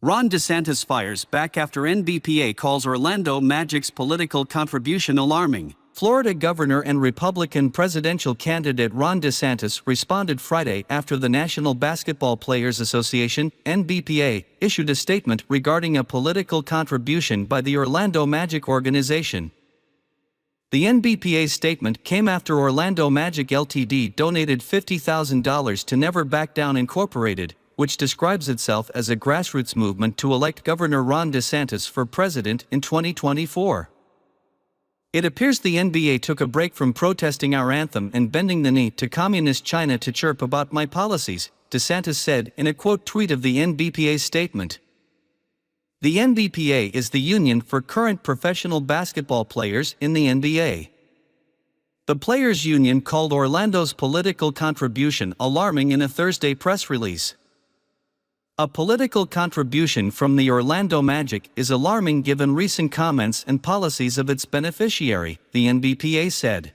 Ron DeSantis fires back after NBPA calls Orlando Magic's political contribution alarming. Florida Governor and Republican presidential candidate Ron DeSantis responded Friday after the National Basketball Players Association, NBPA, issued a statement regarding a political contribution by the Orlando Magic organization. The NBPA statement came after Orlando Magic Ltd. donated $50,000 to Never Back Down Incorporated, which describes itself as a grassroots movement to elect Governor Ron DeSantis for president in 2024. It appears the NBA took a break from protesting our anthem and bending the knee to communist China to chirp about my policies, DeSantis said in a quote tweet of the NBPA statement. The NBPA is the union for current professional basketball players in the NBA. The Players Union called Orlando's political contribution alarming in a Thursday press release. A political contribution from the Orlando Magic is alarming given recent comments and policies of its beneficiary, the NBPA said.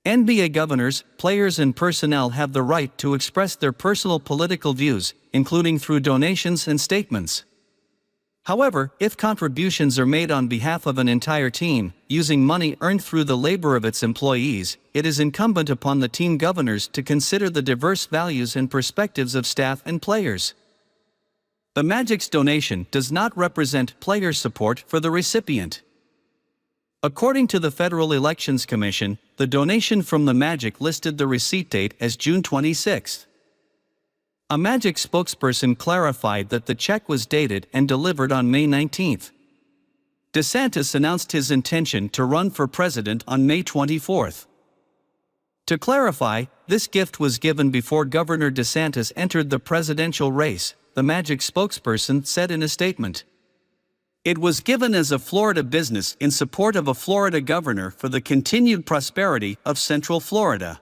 NBA governors, players and personnel have the right to express their personal political views, including through donations and statements. However, if contributions are made on behalf of an entire team, using money earned through the labor of its employees, it is incumbent upon the team governors to consider the diverse values and perspectives of staff and players. The Magic's donation does not represent player support for the recipient. According to the Federal Elections Commission, the donation from the Magic listed the receipt date as June 26. A Magic spokesperson clarified that the check was dated and delivered on May 19. DeSantis announced his intention to run for president on May 24. To clarify, this gift was given before Governor DeSantis entered the presidential race, the Magic spokesperson said in a statement. It was given as a Florida business in support of a Florida governor for the continued prosperity of Central Florida.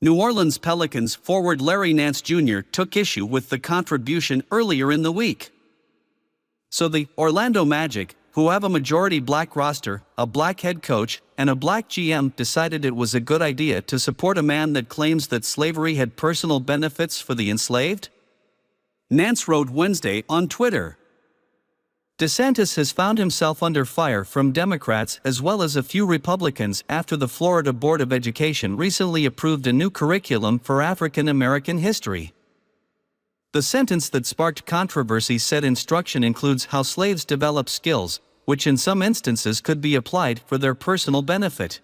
New Orleans Pelicans forward Larry Nance Jr. took issue with the contribution earlier in the week. So the Orlando Magic, who have a majority black roster, a black head coach, and a black GM, decided it was a good idea to support a man that claims that slavery had personal benefits for the enslaved? Nance wrote Wednesday on Twitter. DeSantis has found himself under fire from Democrats as well as a few Republicans after the Florida Board of Education recently approved a new curriculum for African American history. The sentence that sparked controversy said instruction includes how slaves develop skills, which in some instances could be applied for their personal benefit.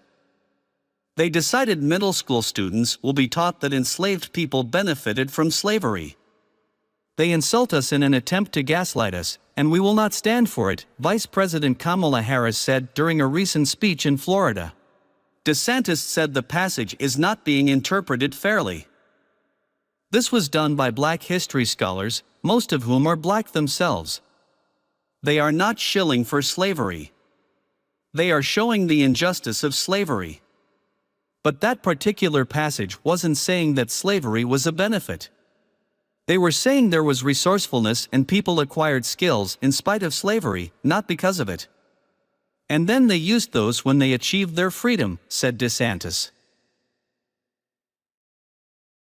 They decided middle school students will be taught that enslaved people benefited from slavery. They insult us in an attempt to gaslight us, and we will not stand for it, Vice President Kamala Harris said during a recent speech in Florida. DeSantis said the passage is not being interpreted fairly. This was done by black history scholars, most of whom are black themselves. They are not shilling for slavery. They are showing the injustice of slavery. But that particular passage wasn't saying that slavery was a benefit. They were saying there was resourcefulness and people acquired skills in spite of slavery, not because of it. And then they used those when they achieved their freedom, said DeSantis.